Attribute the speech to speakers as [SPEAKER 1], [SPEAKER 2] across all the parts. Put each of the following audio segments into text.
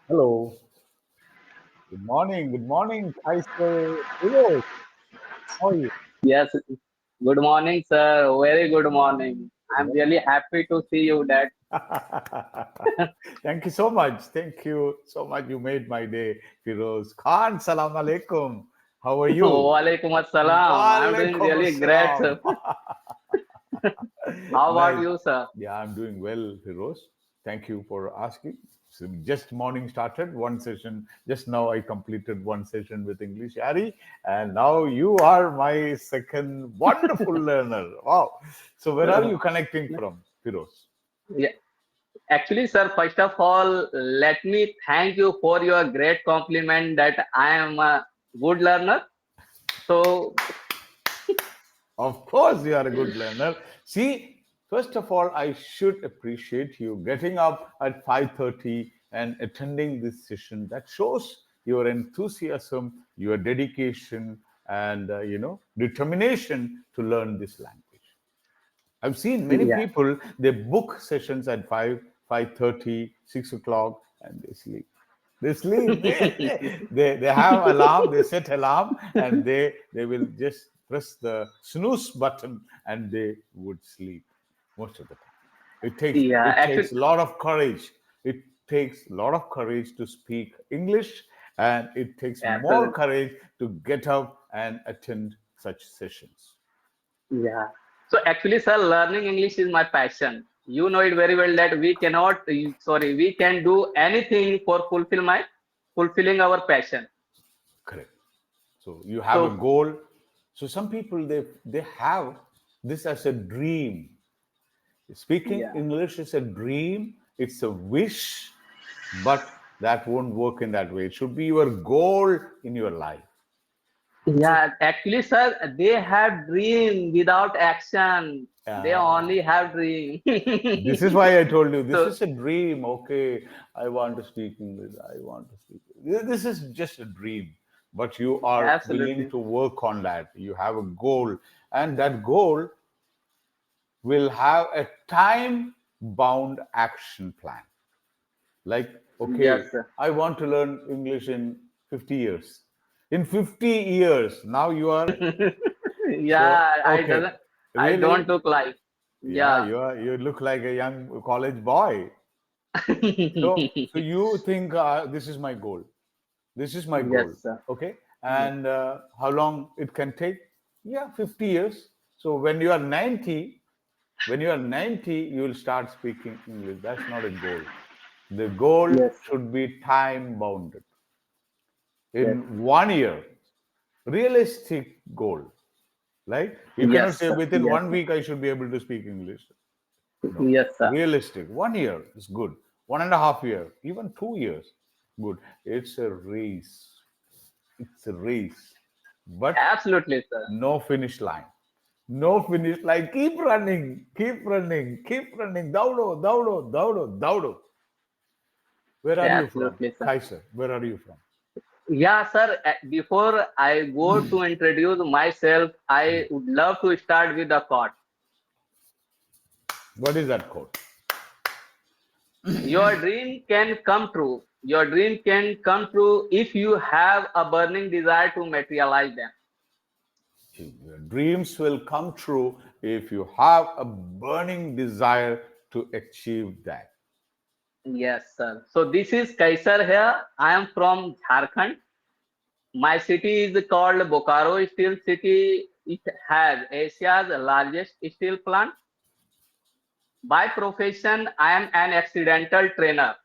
[SPEAKER 1] Hello. Good morning. Good morning, Kaiser. Hello. How are you?
[SPEAKER 2] Yes, good morning, sir. Very good morning. I'm
[SPEAKER 1] Hello.
[SPEAKER 2] really happy to see you, Dad.
[SPEAKER 1] Thank you so much. Thank you so much. You made my day, Firoz Khan. Salam alaikum. How are you?
[SPEAKER 2] Walaikum assalam. I'm doing
[SPEAKER 1] Walaikum
[SPEAKER 2] really great,
[SPEAKER 1] assalam.
[SPEAKER 2] sir. How about
[SPEAKER 1] Nice.
[SPEAKER 2] you, sir?
[SPEAKER 1] Yeah, I'm doing well, Firoz. Thank you for asking. So just morning started one session. Just now I completed one session with EnglishYaari, and now you are my second wonderful learner. Wow. So where are
[SPEAKER 2] Uh,
[SPEAKER 1] you connecting from, Firoz?
[SPEAKER 2] yeah. Actually, sir, first of all, let me thank you for your great compliment that I am a good learner. So,
[SPEAKER 1] Of course, you are a good learner. See, first of all, I should appreciate you getting up at 5:30 and attending this session. That shows your enthusiasm, your dedication, and determination to learn this language. I've seen many
[SPEAKER 2] yeah,
[SPEAKER 1] people they book sessions at 5:30, 6 o'clock, and they sleep. They sleep. They have alarm. They set alarm, and they will just press the snooze button, and they would sleep most of the time. It takes
[SPEAKER 2] yeah.
[SPEAKER 1] it
[SPEAKER 2] Actually,
[SPEAKER 1] takes a lot of courage. It takes a lot of courage to speak English, and it takes more
[SPEAKER 2] absolutely.
[SPEAKER 1] courage to get up and attend such sessions.
[SPEAKER 2] Yeah. So actually, sir, learning English is my passion. You know it very well that we cannot, sorry, we can do anything for fulfilling our passion.
[SPEAKER 1] Correct. So you have a
[SPEAKER 2] So
[SPEAKER 1] goal. So some people they have this as a dream. Speaking
[SPEAKER 2] yeah,
[SPEAKER 1] English is a dream. It's a wish, but that won't work in that way. It should be your goal in your life. So
[SPEAKER 2] yeah. Actually, sir, they have dream without action. They
[SPEAKER 1] uh,
[SPEAKER 2] only have dream.
[SPEAKER 1] this is why I told you this
[SPEAKER 2] So
[SPEAKER 1] is a dream. Okay, I want to speak English. I want to speak. This is just a dream, but you are willing
[SPEAKER 2] absolutely,
[SPEAKER 1] to work on that. You have a goal, and that goal will have a time bound action plan. Like, okay,
[SPEAKER 2] yes, sir.
[SPEAKER 1] I want to learn English in 50 years. In 50 years, now you are so
[SPEAKER 2] Yeah,
[SPEAKER 1] okay.
[SPEAKER 2] I don't
[SPEAKER 1] Really?
[SPEAKER 2] look like.
[SPEAKER 1] Yeah,
[SPEAKER 2] Yeah.
[SPEAKER 1] you look like a young college boy. So you think this is my goal. This is my goal.
[SPEAKER 2] Yes, sir.
[SPEAKER 1] Okay.
[SPEAKER 2] Yeah.
[SPEAKER 1] And how long it can take? Yeah, 50 years. So when you are 90, you will start speaking English. That's not a goal. The goal
[SPEAKER 2] Yes, sir.
[SPEAKER 1] should be time bounded
[SPEAKER 2] Yes.
[SPEAKER 1] in 1 year. Realistic goal. Like you cannot
[SPEAKER 2] Yes,
[SPEAKER 1] say
[SPEAKER 2] sir.
[SPEAKER 1] within
[SPEAKER 2] Yes,
[SPEAKER 1] 1 week I should be able to speak English. No.
[SPEAKER 2] yes, sir.
[SPEAKER 1] Realistic. 1 year is good. 1.5 year, even 2 years, good. It's a race. It's a race. But
[SPEAKER 2] Absolutely, sir.
[SPEAKER 1] no finish line. No finish line. Keep running. Keep running. Keep running. Daudo, daudo, daudo, daudo. Where are you from?
[SPEAKER 2] Absolutely, sir.
[SPEAKER 1] Kaiser. Where are you from?
[SPEAKER 2] Yeah, sir. Before I go to introduce myself, I would love to start with the quote.
[SPEAKER 1] What is that code?
[SPEAKER 2] Your dream can come true. Your dream can come true if you have a burning desire to materialize them.
[SPEAKER 1] Your dreams will come true if you have a burning desire to achieve that.
[SPEAKER 2] Yes, sir. So this is Kaiser here. I am from Jharkhand. My city is called Bokaro Steel City. It has Asia's largest steel plant. By profession, I am an accidental trainer.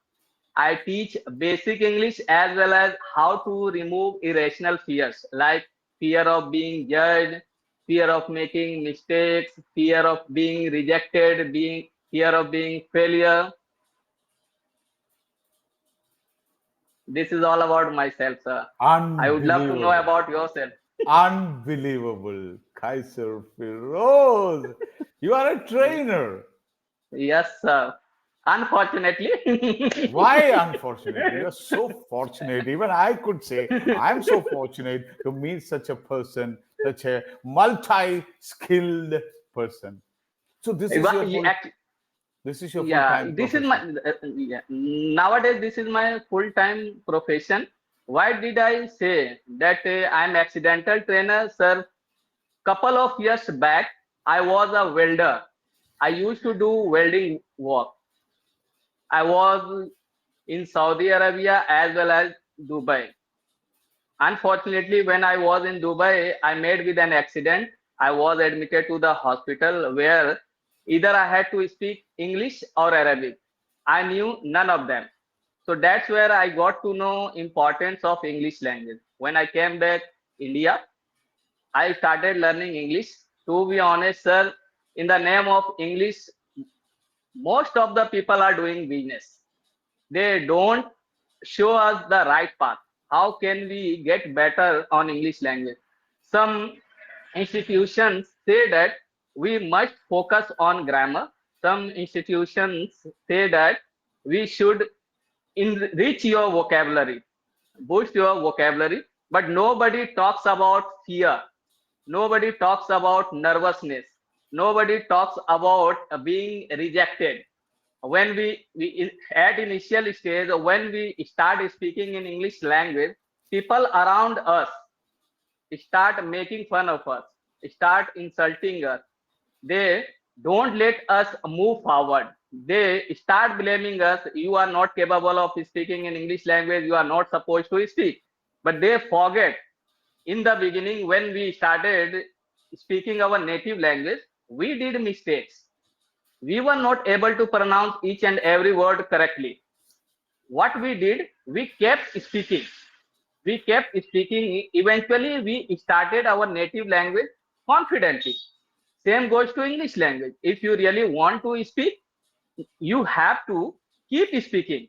[SPEAKER 2] I teach basic English as well as how to remove irrational fears like fear of being judged, fear of making mistakes, fear of being rejected, being fear of being failure. This is all about myself, sir. I would love to know
[SPEAKER 1] Unbelievable.
[SPEAKER 2] about yourself.
[SPEAKER 1] Unbelievable. Kaiser Firoz. You are a trainer.
[SPEAKER 2] Yes, sir. Unfortunately.
[SPEAKER 1] Why, unfortunately? You're so fortunate. Even I could say, I'm so fortunate to meet such a person, such a multi skilled person. So, this is
[SPEAKER 2] Wha-
[SPEAKER 1] your
[SPEAKER 2] you
[SPEAKER 1] full.
[SPEAKER 2] act-
[SPEAKER 1] This is your
[SPEAKER 2] Yeah,
[SPEAKER 1] full-time
[SPEAKER 2] this is my
[SPEAKER 1] profession.
[SPEAKER 2] yeah. Nowadays this is my full-time profession. Why did I say that I'm accidental trainer, sir? Couple of years back, I was a welder. I used to do welding work. I was in Saudi Arabia as well as Dubai. Unfortunately, when I was in Dubai, I met with an accident. I was admitted to the hospital where either I had to speak English or Arabic. I knew none of them. So that's where I got to know importance of English language. When I came back India, I started learning English. To be honest, sir, in the name of English, most of the people are doing business. They don't show us the right path. How can we get better on English language? Some institutions say that we must focus on grammar. Some institutions say that we should enrich your vocabulary, boost your vocabulary, but nobody talks about fear. Nobody talks about nervousness. Nobody talks about being rejected. When we at initial stage, when we start speaking in English language, people around us start making fun of us, start insulting us. They don't let us move forward. They start blaming us. You are not capable of speaking in English language. You are not supposed to speak. But they forget in the beginning when we started speaking our native language, we did mistakes. We were not able to pronounce each and every word correctly. What we did, we kept speaking. We kept speaking. Eventually, we started our native language confidently. Same goes to English language. If you really want to speak, you have to keep speaking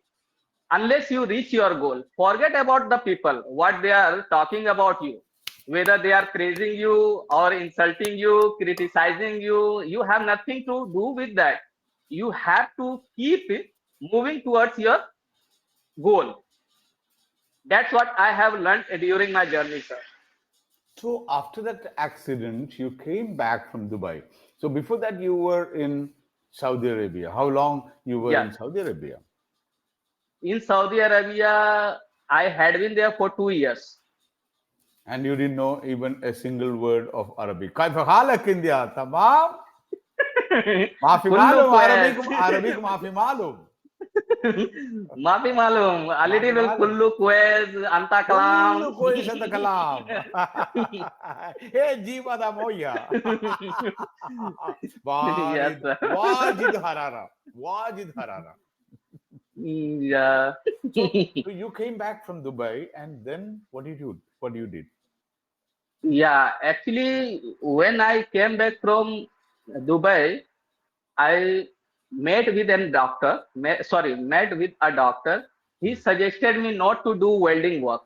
[SPEAKER 2] unless you reach your goal. Forget about the people, what they are talking about you. Whether they are praising you or insulting you, criticizing you, you have nothing to do with that. You have to keep moving towards your goal. That's what I have learned during my journey, sir.
[SPEAKER 1] So after that accident, you came back from Dubai. So before that, you were in Saudi Arabia. How long you were
[SPEAKER 2] Yeah.
[SPEAKER 1] in Saudi Arabia?
[SPEAKER 2] In Saudi Arabia, I had been there for 2 years.
[SPEAKER 1] And you didn't know even a single word of Arabic. كيف حالك India? تمام؟ ما في
[SPEAKER 2] Kullu
[SPEAKER 1] معلوم
[SPEAKER 2] kwez.
[SPEAKER 1] عربيك ما في معلوم.
[SPEAKER 2] Mafi malum. A
[SPEAKER 1] ما في
[SPEAKER 2] little
[SPEAKER 1] معلوم.
[SPEAKER 2] kullu kwez. Anta kalam.
[SPEAKER 1] كله كويس هذا كلام. هي جيب هذا مويا.
[SPEAKER 2] Yes,
[SPEAKER 1] بارد
[SPEAKER 2] sir.
[SPEAKER 1] واجد حرارة واجد حرارة.
[SPEAKER 2] Yeah.
[SPEAKER 1] So you came back from Dubai, and then what did you do? What you did?
[SPEAKER 2] Yeah, actually, when I came back from Dubai, I met with a doctor. Met with a doctor. He suggested me not to do welding work.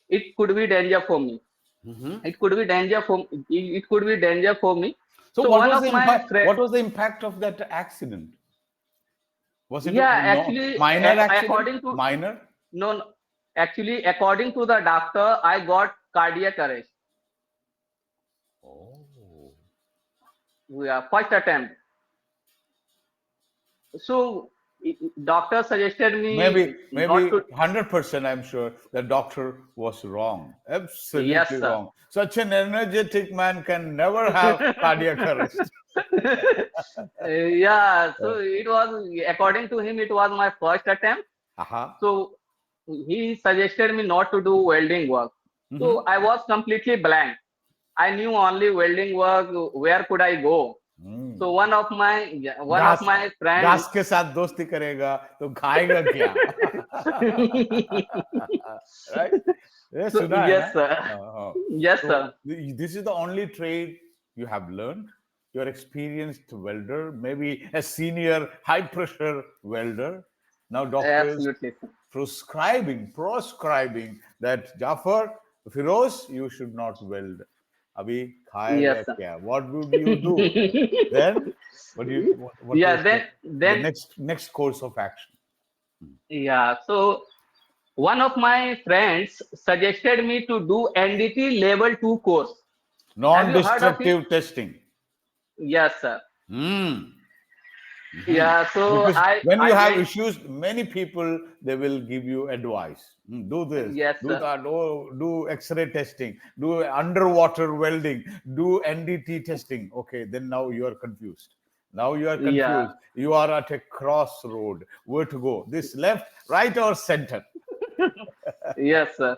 [SPEAKER 2] It could be danger for me.
[SPEAKER 1] Mhm.
[SPEAKER 2] It could be danger for. It could be danger for me.
[SPEAKER 1] So
[SPEAKER 2] So
[SPEAKER 1] what
[SPEAKER 2] one
[SPEAKER 1] was
[SPEAKER 2] of
[SPEAKER 1] the
[SPEAKER 2] my
[SPEAKER 1] impact?
[SPEAKER 2] friend.
[SPEAKER 1] What was the impact of that accident? Was it a
[SPEAKER 2] Yeah,
[SPEAKER 1] no,
[SPEAKER 2] actually,
[SPEAKER 1] minor accident?
[SPEAKER 2] according to
[SPEAKER 1] Minor?
[SPEAKER 2] no, actually, according to the doctor, I got cardiac arrest.
[SPEAKER 1] Oh.
[SPEAKER 2] Yeah, first attempt. So doctor suggested me not
[SPEAKER 1] Maybe
[SPEAKER 2] to.
[SPEAKER 1] 100%. I'm sure the doctor was wrong.
[SPEAKER 2] Yes,
[SPEAKER 1] Absolutely
[SPEAKER 2] sir.
[SPEAKER 1] wrong. Such an energetic man can never have cardiac arrest.
[SPEAKER 2] Yeah, so it was according to him, it was my first attempt.
[SPEAKER 1] Aha.
[SPEAKER 2] So he suggested me not to do welding work. So
[SPEAKER 1] Mm-hmm.
[SPEAKER 2] I was completely blank. I knew only welding work. Where could I go? So
[SPEAKER 1] Mm.
[SPEAKER 2] one of
[SPEAKER 1] घास
[SPEAKER 2] my friends.
[SPEAKER 1] घास के साथ दोस्ती करेगा तो खाएगा क्या? Right? ये
[SPEAKER 2] So
[SPEAKER 1] सुना है ना?
[SPEAKER 2] yes, sir. Yes,
[SPEAKER 1] So
[SPEAKER 2] sir.
[SPEAKER 1] this is the only trade you have learned. You're experienced welder, maybe a senior high pressure welder. Now doctors
[SPEAKER 2] Absolutely, sir.
[SPEAKER 1] proscribing that Jafar, Firoz, you should not weld. Abhi
[SPEAKER 2] Yes,
[SPEAKER 1] khayega
[SPEAKER 2] sir.
[SPEAKER 1] kya? What would you do? Then what
[SPEAKER 2] Yeah,
[SPEAKER 1] was the
[SPEAKER 2] then
[SPEAKER 1] next course of action?
[SPEAKER 2] yeah. So one of my friends suggested me to do NDT level 2 course. Have you heard of it?
[SPEAKER 1] Non-destructive testing.
[SPEAKER 2] Yes, sir.
[SPEAKER 1] Hmm.
[SPEAKER 2] Yeah, so
[SPEAKER 1] Because when you
[SPEAKER 2] I
[SPEAKER 1] have
[SPEAKER 2] went.
[SPEAKER 1] issues, many people they will give you advice. Do this,
[SPEAKER 2] Yes,
[SPEAKER 1] do
[SPEAKER 2] sir.
[SPEAKER 1] that, do X-ray testing, do underwater welding, do NDT testing. Okay, then now you are confused. Now you are
[SPEAKER 2] Yeah,
[SPEAKER 1] confused. You are at a crossroad. Where to go? This left, right, or center?
[SPEAKER 2] yes, sir.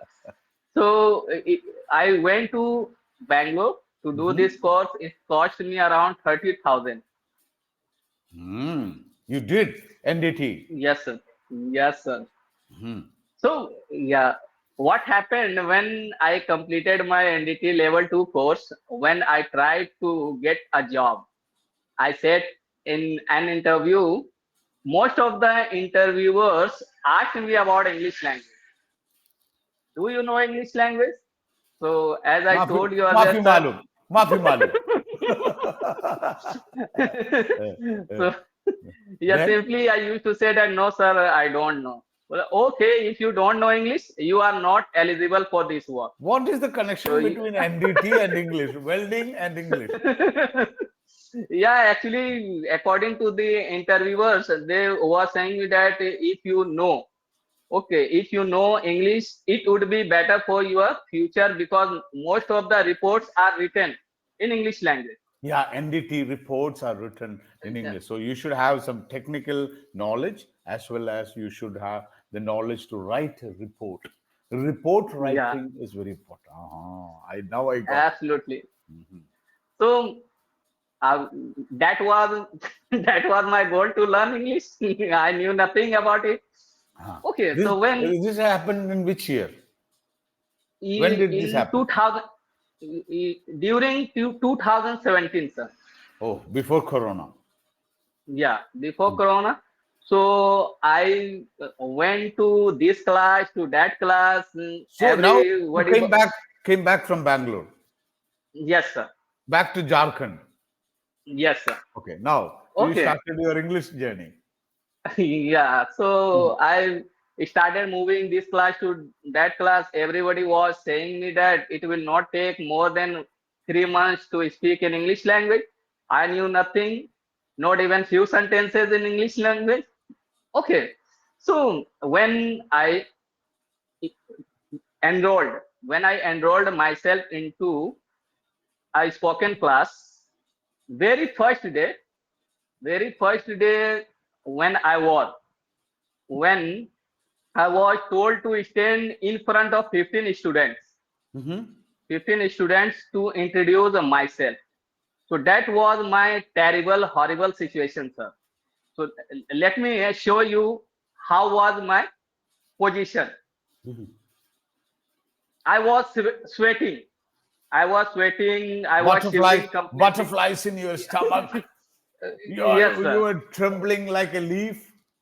[SPEAKER 2] So I went to Bangalore to do this
[SPEAKER 1] Mhm.
[SPEAKER 2] course. It cost me around 30,000.
[SPEAKER 1] You did NDT.
[SPEAKER 2] Yes, sir. Yes, sir. So, yeah, what happened when I completed my NDT level 2 course? When I tried to get a job, I said in an interview, most of the interviewers asked me about English language. Do you know English language? So, as I
[SPEAKER 1] माफी
[SPEAKER 2] told you earlier,
[SPEAKER 1] माफी
[SPEAKER 2] sir.
[SPEAKER 1] मालूम माफी मालूम
[SPEAKER 2] So, yeah,
[SPEAKER 1] then
[SPEAKER 2] simply I used to say that no, sir, I don't know. Well, okay, if you don't know English, you are not eligible for this work.
[SPEAKER 1] what is the
[SPEAKER 2] So,
[SPEAKER 1] connection between NDT and English, welding and English?
[SPEAKER 2] yeah, actually, according to the interviewers, they were saying that if you know, okay, if you know English, it would be better for your future because most of the reports are written in English language.
[SPEAKER 1] Yeah, NDT reports are written in
[SPEAKER 2] Yeah,
[SPEAKER 1] English. So you should have some technical knowledge as well as you should have the knowledge to write a report. Report
[SPEAKER 2] yeah,
[SPEAKER 1] writing is very important. I now I got it.
[SPEAKER 2] absolutely. So uh, that was that was my goal to learn English. I knew nothing about it. Okay,
[SPEAKER 1] This
[SPEAKER 2] so when
[SPEAKER 1] this happened in which year? When did this
[SPEAKER 2] in
[SPEAKER 1] happen?
[SPEAKER 2] 2000 during 2017, sir.
[SPEAKER 1] Oh, before Corona.
[SPEAKER 2] Yeah, before Corona. So I went to this class, to that class.
[SPEAKER 1] So now you
[SPEAKER 2] Everybody.
[SPEAKER 1] came back from Bangalore,
[SPEAKER 2] Yes, sir.
[SPEAKER 1] back to Jharkhand.
[SPEAKER 2] Yes, sir.
[SPEAKER 1] Okay, now you
[SPEAKER 2] Okay.
[SPEAKER 1] started your English journey.
[SPEAKER 2] Yeah, so I started moving this class to that class. Everybody was saying me that it will not take more than 3 months to speak in English language. I knew nothing, not even few sentences in English language. Okay, so enrolled, when I enrolled myself into a spoken class, very first day, very first day when when I was told to stand in front of 15 students,
[SPEAKER 1] Mhm.
[SPEAKER 2] 15 students to introduce myself. So that was my terrible, horrible situation, sir. So let me show you how was my position. I was sweating. I was sweating. I was
[SPEAKER 1] Butterflies,
[SPEAKER 2] shivering completely.
[SPEAKER 1] butterflies in your stomach.
[SPEAKER 2] Yes,
[SPEAKER 1] You
[SPEAKER 2] sir.
[SPEAKER 1] were trembling like a leaf,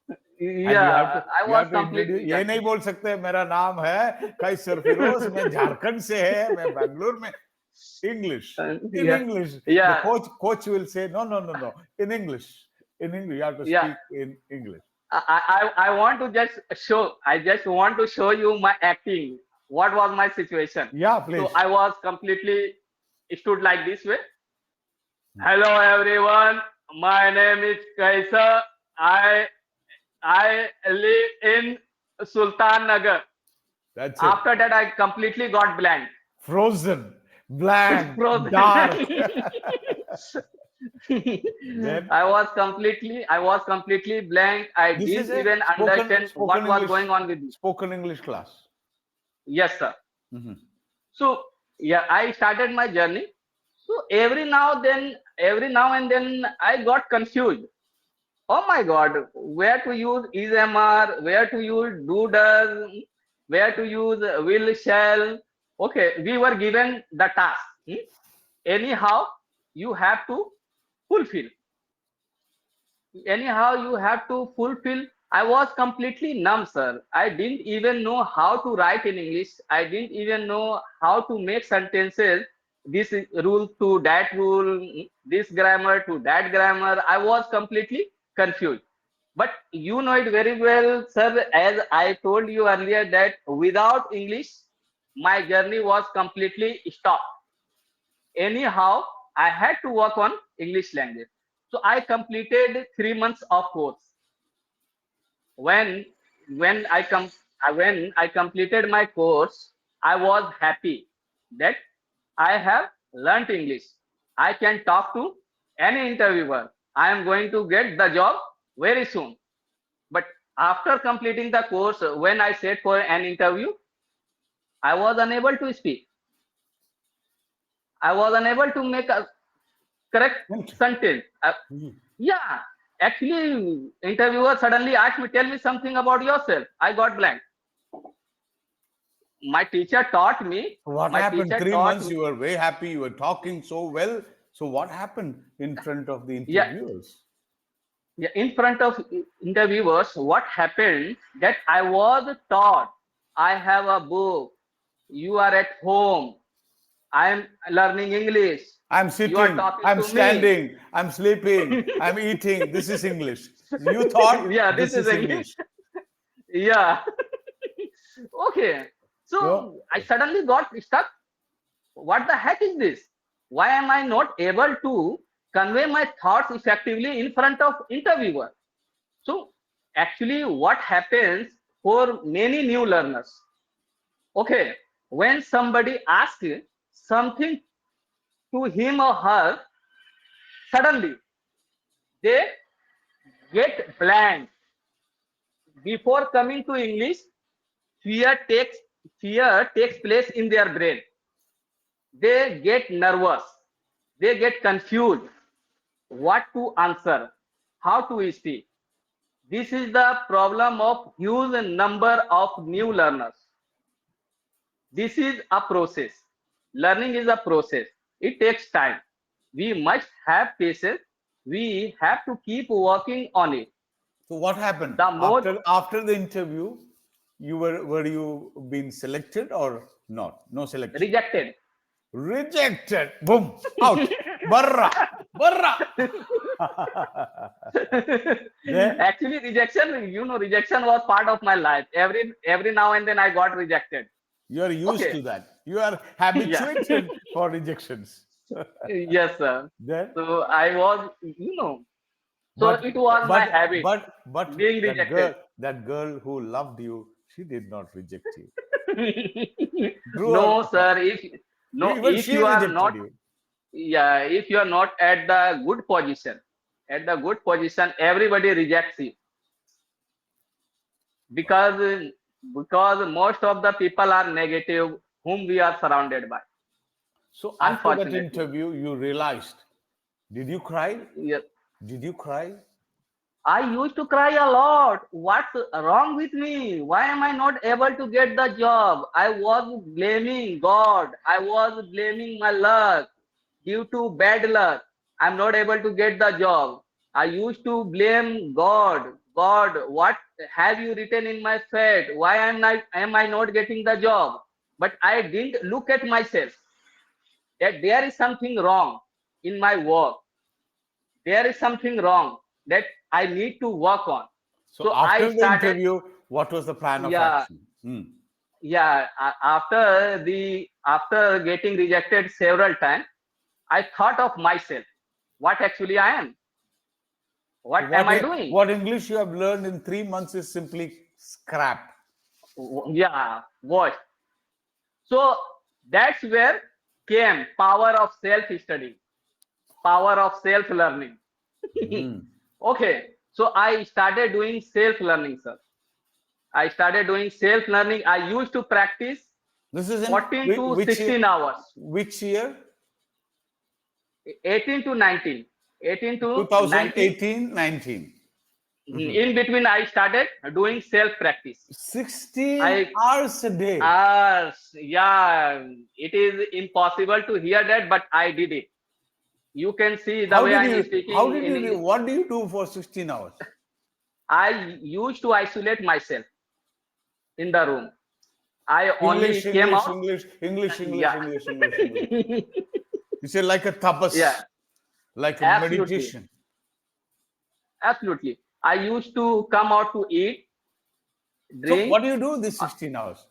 [SPEAKER 1] and
[SPEAKER 2] Yeah, I
[SPEAKER 1] you
[SPEAKER 2] was
[SPEAKER 1] have to introduce.
[SPEAKER 2] completely
[SPEAKER 1] ये नहीं
[SPEAKER 2] confused.
[SPEAKER 1] बोल सकते मेरा नाम है कैसर फिरोज मैं झारखंड से है मैं बैंगलोर में English in
[SPEAKER 2] Yeah,
[SPEAKER 1] English the
[SPEAKER 2] yeah,
[SPEAKER 1] coach will say no in English you have to
[SPEAKER 2] yeah.
[SPEAKER 1] speak in English.
[SPEAKER 2] I want to just show. I just want to show you my acting. What was my situation?
[SPEAKER 1] Yeah,
[SPEAKER 2] So
[SPEAKER 1] please.
[SPEAKER 2] I was completely stood like this way. Hello everyone. My name is Kaiser. I I live in Sultan Nagar.
[SPEAKER 1] That's it.
[SPEAKER 2] After that, I completely got blank.
[SPEAKER 1] Frozen, blank,
[SPEAKER 2] Frozen.
[SPEAKER 1] dark. Then
[SPEAKER 2] I was completely blank. I
[SPEAKER 1] this is
[SPEAKER 2] didn't
[SPEAKER 1] a
[SPEAKER 2] even understand
[SPEAKER 1] spoken
[SPEAKER 2] what was
[SPEAKER 1] English
[SPEAKER 2] going on with me.
[SPEAKER 1] spoken English class.
[SPEAKER 2] Yes, sir.
[SPEAKER 1] Mhm.
[SPEAKER 2] So yeah, I started my journey. So every now and then, I got confused. Oh my God, where to use is MR, where to use do does, where to use will shall. Okay, we were given the task. Anyhow, you have to fulfill. Anyhow, you have to fulfill. I was completely numb, sir. I didn't even know how to write in English. I didn't even know how to make sentences, this rule to that rule, this grammar to that grammar. I was completely confused. But you know it very well, sir, as I told you earlier, that without English my journey was completely stopped. Anyhow, I had to work on English language. So I completed 3 months of course. When when when I completed my course, I was happy that I have learnt English. I can talk to any interviewer. I am going to get the job very soon. But after completing the course, when I sat for an interview, I was unable to speak. I was unable to make a correct
[SPEAKER 1] Int-
[SPEAKER 2] sentence.
[SPEAKER 1] Mhm.
[SPEAKER 2] Yeah, actually, interviewer suddenly asked me, "Tell me something about yourself." I got blank. My teacher taught me.
[SPEAKER 1] What
[SPEAKER 2] My
[SPEAKER 1] happened?
[SPEAKER 2] teacher
[SPEAKER 1] Three
[SPEAKER 2] taught
[SPEAKER 1] months
[SPEAKER 2] me.
[SPEAKER 1] you were very happy, you were talking so well. So what happened in front of the
[SPEAKER 2] Yeah,
[SPEAKER 1] interviewers?
[SPEAKER 2] yeah. In front of interviewers, what happened that I was taught. I have a book. You are at home. I am learning English.
[SPEAKER 1] I'm
[SPEAKER 2] You are
[SPEAKER 1] sitting,
[SPEAKER 2] talking
[SPEAKER 1] I'm
[SPEAKER 2] to me.
[SPEAKER 1] standing, I'm sleeping, I'm eating. This is English. You thought
[SPEAKER 2] Yeah, this
[SPEAKER 1] this
[SPEAKER 2] is
[SPEAKER 1] is
[SPEAKER 2] English.
[SPEAKER 1] English.
[SPEAKER 2] Yeah. Okay.
[SPEAKER 1] So,
[SPEAKER 2] So I suddenly got stuck. What the heck is this? Why am I not able to convey my thoughts effectively in front of interviewer? So actually what happens for many new learners? Okay, when somebody asks something to him or her, suddenly they get blank. Before coming to English, fear takes fear takes place in their brain. They get nervous. They get confused. What to answer? How to speak? This is the problem of huge number of new learners. This is a process. Learning is a process. It takes time. We must have patience. We have to keep working on it.
[SPEAKER 1] so what happened
[SPEAKER 2] The more
[SPEAKER 1] after the interview? You were you being selected or not? No selection.
[SPEAKER 2] rejected.
[SPEAKER 1] Rejected. Boom. Out. Barra. Barra. Then
[SPEAKER 2] Actually, rejection, rejection was part of my life. Every now and then I got rejected.
[SPEAKER 1] you are used
[SPEAKER 2] Okay.
[SPEAKER 1] to that. You are
[SPEAKER 2] Yeah.
[SPEAKER 1] habituated for rejections.
[SPEAKER 2] Yes, sir.
[SPEAKER 1] Then,
[SPEAKER 2] So I was, so
[SPEAKER 1] but
[SPEAKER 2] it was my habit
[SPEAKER 1] but
[SPEAKER 2] being rejected.
[SPEAKER 1] that girl who loved you, she did not reject you. True
[SPEAKER 2] No,
[SPEAKER 1] or false?
[SPEAKER 2] sir.
[SPEAKER 1] Even
[SPEAKER 2] If
[SPEAKER 1] she
[SPEAKER 2] you are
[SPEAKER 1] rejected
[SPEAKER 2] not,
[SPEAKER 1] you.
[SPEAKER 2] yeah, if you are not at the good position, everybody rejects you because because most of the people are negative whom we are surrounded by.
[SPEAKER 1] So after that
[SPEAKER 2] Unfortunately,
[SPEAKER 1] interview, you realized. Did you cry?
[SPEAKER 2] yeah.
[SPEAKER 1] Did you cry?
[SPEAKER 2] I used to cry a lot. What's wrong with me? Why am I not able to get the job? I was blaming God. I was blaming my luck. Due to bad luck, I'm not able to get the job. I used to blame God. God, what have you written in my fate? Why am I not getting the job? But I didn't look at myself that there is something wrong in my work. There is something wrong that I need to work on.
[SPEAKER 1] So
[SPEAKER 2] So I
[SPEAKER 1] after the
[SPEAKER 2] started,
[SPEAKER 1] interview, what was the plan of
[SPEAKER 2] yeah,
[SPEAKER 1] action? Hmm.
[SPEAKER 2] yeah. After getting rejected several times, I thought of myself, what actually I am.
[SPEAKER 1] So
[SPEAKER 2] What am I doing?
[SPEAKER 1] what English you have learned in 3 months is simply scrap.
[SPEAKER 2] Yeah, what? So that's where came power of self study, power of self learning.
[SPEAKER 1] Hmm.
[SPEAKER 2] Okay, so I started doing self learning, sir. I started doing self learning. I used to practice
[SPEAKER 1] This is in
[SPEAKER 2] 14 to
[SPEAKER 1] which year?
[SPEAKER 2] 16 hours,
[SPEAKER 1] Which year?
[SPEAKER 2] 18 to 19, 18 to 19.
[SPEAKER 1] 2018, 19.
[SPEAKER 2] In between, I started doing self practice.
[SPEAKER 1] 16
[SPEAKER 2] I
[SPEAKER 1] hours a day.
[SPEAKER 2] yeah, it is impossible to hear that, but I did it. You can see the
[SPEAKER 1] How
[SPEAKER 2] way
[SPEAKER 1] did
[SPEAKER 2] I'm
[SPEAKER 1] you, how
[SPEAKER 2] speaking
[SPEAKER 1] did
[SPEAKER 2] in
[SPEAKER 1] you,
[SPEAKER 2] English.
[SPEAKER 1] what do you do for 16 hours?
[SPEAKER 2] I used to isolate myself in the room. I only
[SPEAKER 1] English,
[SPEAKER 2] came
[SPEAKER 1] English,
[SPEAKER 2] out.
[SPEAKER 1] English, English, English,
[SPEAKER 2] Yeah.
[SPEAKER 1] English, English, English. You say like a tapas,
[SPEAKER 2] Yeah,
[SPEAKER 1] like a
[SPEAKER 2] absolutely.
[SPEAKER 1] meditation.
[SPEAKER 2] Absolutely. I used to come out to eat,
[SPEAKER 1] So
[SPEAKER 2] drink.
[SPEAKER 1] what do you do these 16 hours?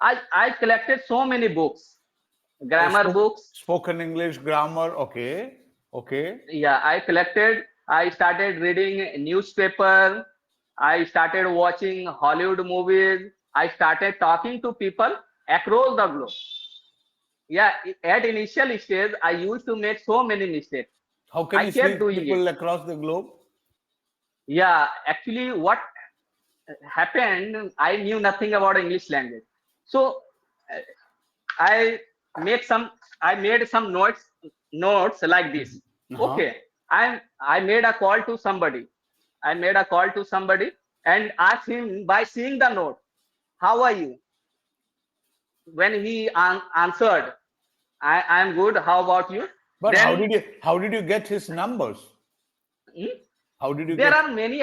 [SPEAKER 2] I collected so many books,
[SPEAKER 1] Oh,
[SPEAKER 2] grammar books.
[SPEAKER 1] spoken English, grammar, okay. Okay.
[SPEAKER 2] Yeah, I collected. I started reading newspaper. I started watching Hollywood movies. I started talking to people across the globe. Yeah, at initial stage, I used to make so many mistakes.
[SPEAKER 1] How can
[SPEAKER 2] I
[SPEAKER 1] you
[SPEAKER 2] kept
[SPEAKER 1] speak
[SPEAKER 2] doing it.
[SPEAKER 1] people across the globe?
[SPEAKER 2] Yeah, actually, what happened, I knew nothing about English language. So uh, I make some, I made some notes like this.
[SPEAKER 1] Uh-huh.
[SPEAKER 2] Okay, I made a call to somebody. I made a call to somebody and asked him by seeing the note, how are you? When he answered, I am good. How about you?
[SPEAKER 1] But
[SPEAKER 2] Then
[SPEAKER 1] how did you get his numbers?
[SPEAKER 2] hmm,
[SPEAKER 1] How did you
[SPEAKER 2] there
[SPEAKER 1] get?
[SPEAKER 2] are many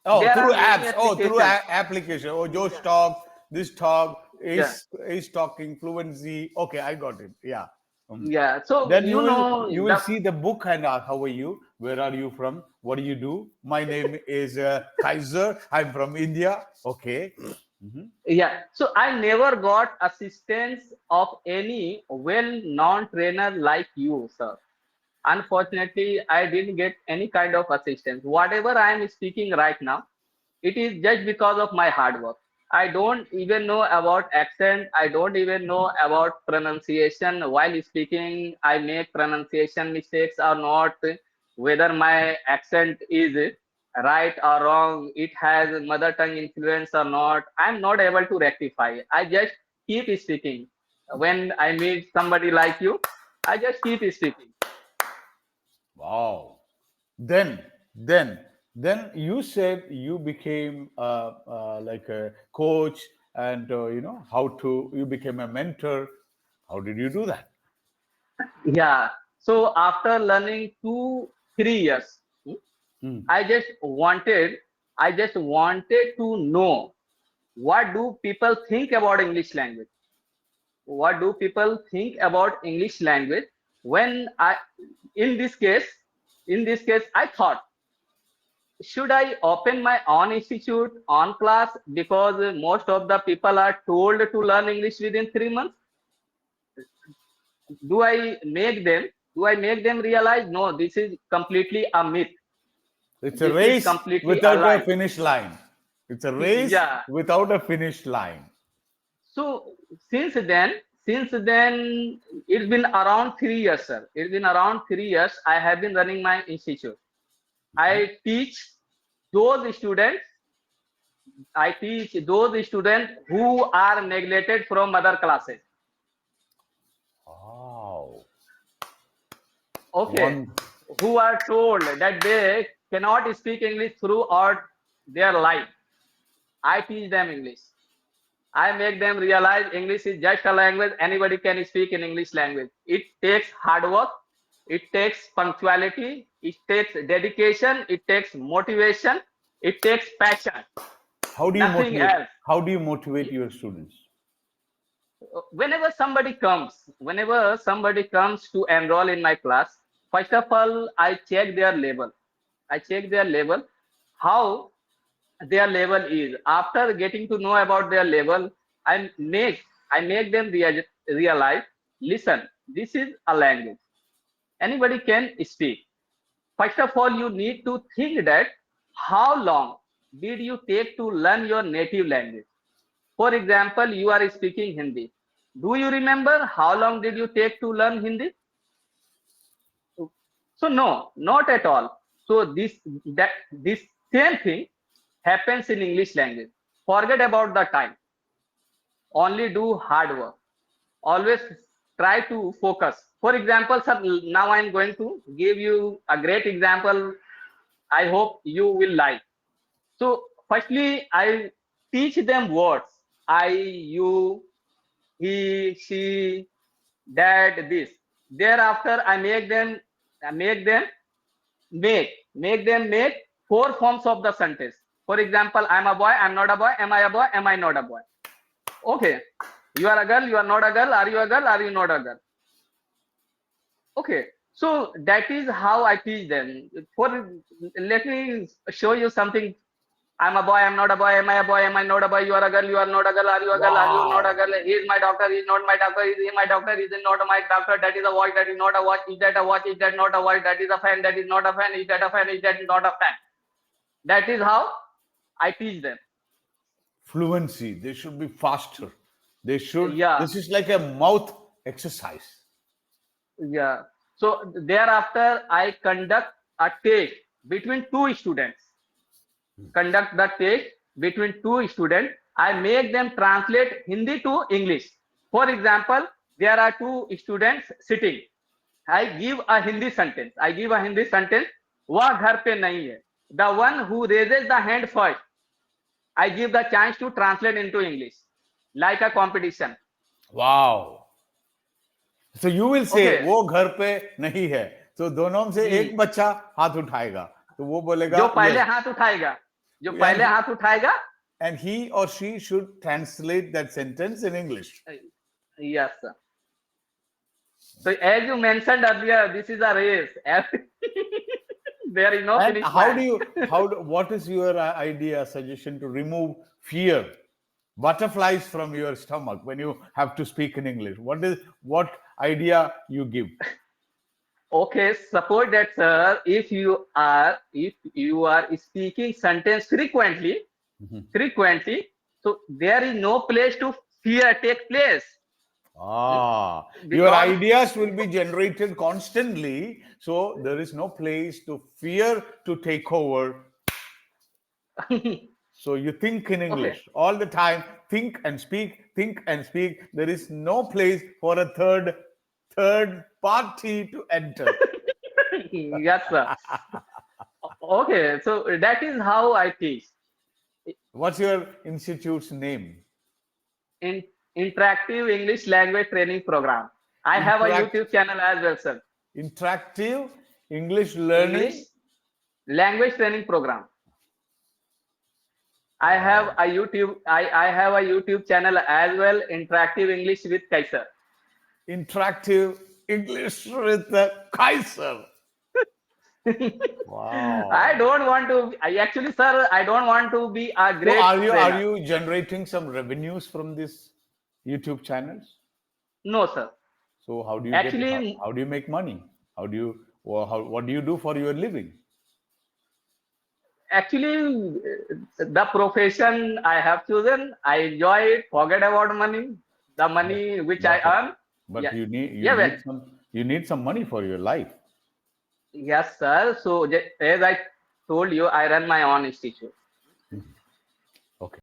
[SPEAKER 1] Oh,
[SPEAKER 2] there
[SPEAKER 1] through
[SPEAKER 2] are many
[SPEAKER 1] apps. Oh, through
[SPEAKER 2] applications.
[SPEAKER 1] application. Oh, Josh
[SPEAKER 2] Yeah,
[SPEAKER 1] talk, this talk
[SPEAKER 2] yeah,
[SPEAKER 1] is talking fluency. Okay, I got it. Yeah. Um,
[SPEAKER 2] yeah. So
[SPEAKER 1] then you will
[SPEAKER 2] the
[SPEAKER 1] see the book and ask, how are you? Where are you from? What do you do? My name is Kaiser. I'm from India. Okay. Mhm.
[SPEAKER 2] yeah. So I never got assistance of any well-known trainer like you, sir. Unfortunately, I didn't get any kind of assistance. Whatever I am speaking right now, it is just because of my hard work. I don't even know about accent. I don't even know about pronunciation. While speaking, I make pronunciation mistakes or not. Whether my accent is right or wrong, it has mother tongue influence or not. I'm not able to rectify. I just keep speaking. When I meet somebody like you, I just keep speaking.
[SPEAKER 1] Wow. Then, then, then you said you became like a coach, and how to you became a mentor. How did you do that?
[SPEAKER 2] Yeah. So after learning 2 3 years,
[SPEAKER 1] Hmm.
[SPEAKER 2] I just wanted, I just wanted to know what do people think about English language? What do people think about English language? When I, in this case, in this case, I thought, should I open my own institute, on class? Because most of the people are told to learn English within 3 months. Do I make them? Do I make them realize? No, this is completely a myth.
[SPEAKER 1] It's a
[SPEAKER 2] This is
[SPEAKER 1] race
[SPEAKER 2] completely a
[SPEAKER 1] without a
[SPEAKER 2] lie.
[SPEAKER 1] finish line. It's a race
[SPEAKER 2] Yeah.
[SPEAKER 1] without a finish line.
[SPEAKER 2] So since then, it's been around 3 years, sir. It's been around 3 years. I have been running my institute. I teach those students. I teach those students who are neglected from other classes.
[SPEAKER 1] Wow.
[SPEAKER 2] Okay,
[SPEAKER 1] One.
[SPEAKER 2] who are told that they cannot speak English throughout their life. I teach them English. I make them realize English is just a language. Anybody can speak in English language. It takes hard work. It takes punctuality. It takes dedication. It takes motivation. It takes passion.
[SPEAKER 1] How do you
[SPEAKER 2] Nothing
[SPEAKER 1] motivate?
[SPEAKER 2] else.
[SPEAKER 1] How do you motivate your students?
[SPEAKER 2] Whenever somebody comes to enroll in my class, first of all, I check their level. I check their level, how their level is. After getting to know about their level, I make I make them realize, listen, this is a language. Anybody can speak. First of all, you need to think that how long did you take to learn your native language? For example, you are speaking Hindi. Do you remember how long did you take to learn Hindi? So no, not at all. So this same thing happens in English language. Forget about the time. Only do hard work. Always try to focus. For example, sir, now I am going to give you a great example. I hope you will like. So firstly, I teach them words. I, you, he, she, that, this. Thereafter, I make them make four forms of the sentence. For example, I'm a boy, I'm not a boy, am I a boy, am I not a boy? Okay. You are a girl, you are not a girl, are you a girl, are you not a girl? Okay. So that is how I teach them. For let me show you something. I'm a boy, I'm not a boy, am I a boy, am I not a boy, you are a girl, you are not a girl, are you a girl, are you not a
[SPEAKER 1] Wow.
[SPEAKER 2] girl, he is my doctor, he is not my doctor, is he my doctor, is he not my doctor, that is a watch, that is not a watch, is that a watch, is that not a watch, that is a fan, that is not a fan, is that a fan, is that not a fan. That is how I teach them.
[SPEAKER 1] Fluency. They should be faster. They should.
[SPEAKER 2] Yeah,
[SPEAKER 1] This is like a mouth exercise.
[SPEAKER 2] yeah. So thereafter, I conduct a test between two students. Conduct the test between two students. I make them translate Hindi to English. For example, there are two students sitting. I give a Hindi sentence. I give a Hindi sentence. वह घर पे नहीं है. The one who raises the hand first, I give the chance to translate into English, like a competition.
[SPEAKER 1] Wow. So you will say
[SPEAKER 2] Okay.
[SPEAKER 1] वो घर पे नहीं है. तो दोनों में से एक बच्चा हाथ उठाएगा. तो वो बोलेगा
[SPEAKER 2] जो पहले
[SPEAKER 1] yes.
[SPEAKER 2] हाथ उठाएगा, जो
[SPEAKER 1] And
[SPEAKER 2] पहले हाथ उठाएगा,
[SPEAKER 1] and he or she should translate that sentence in English.
[SPEAKER 2] yes sir. So as you mentioned earlier, this is a race. There is no
[SPEAKER 1] And
[SPEAKER 2] finish
[SPEAKER 1] how do
[SPEAKER 2] line.
[SPEAKER 1] you what is your idea suggestion to remove fear, butterflies from your stomach when you have to speak in English? What idea you give?
[SPEAKER 2] Okay, suppose that sir, if you are speaking sentence frequently, so there is no place to fear take place.
[SPEAKER 1] Your
[SPEAKER 2] Because
[SPEAKER 1] ideas will be generated constantly, so there is no place to fear to take over. So you think in
[SPEAKER 2] okay.
[SPEAKER 1] English all the time, think and speak, think and speak. There is no place for a third party to enter.
[SPEAKER 2] Yes sir. Okay, so that is how I teach.
[SPEAKER 1] What's your institute's name?
[SPEAKER 2] In interactive English language training program. I have a
[SPEAKER 1] Interact
[SPEAKER 2] YouTube channel as well, sir.
[SPEAKER 1] Interactive English
[SPEAKER 2] English
[SPEAKER 1] learning.
[SPEAKER 2] language training program. I have
[SPEAKER 1] Wow.
[SPEAKER 2] a YouTube. I have a YouTube channel as well. Interactive English with Kaiser.
[SPEAKER 1] Interactive English with the Kaiser.
[SPEAKER 2] I
[SPEAKER 1] Wow.
[SPEAKER 2] don't want to. I actually, sir, I don't want to be a
[SPEAKER 1] So
[SPEAKER 2] great
[SPEAKER 1] are
[SPEAKER 2] trainer.
[SPEAKER 1] you generating some revenues from this YouTube channels?
[SPEAKER 2] No, sir.
[SPEAKER 1] So
[SPEAKER 2] Actually,
[SPEAKER 1] how do you make money? How do you what do you do for your living?
[SPEAKER 2] actually, the profession I have chosen, I enjoy it. Forget about money. The
[SPEAKER 1] But
[SPEAKER 2] money which I
[SPEAKER 1] but
[SPEAKER 2] earn,
[SPEAKER 1] but
[SPEAKER 2] yeah, yeah, well,
[SPEAKER 1] you need some money for your life.
[SPEAKER 2] yes, sir. So as I told you, I run my own institute.
[SPEAKER 1] Okay.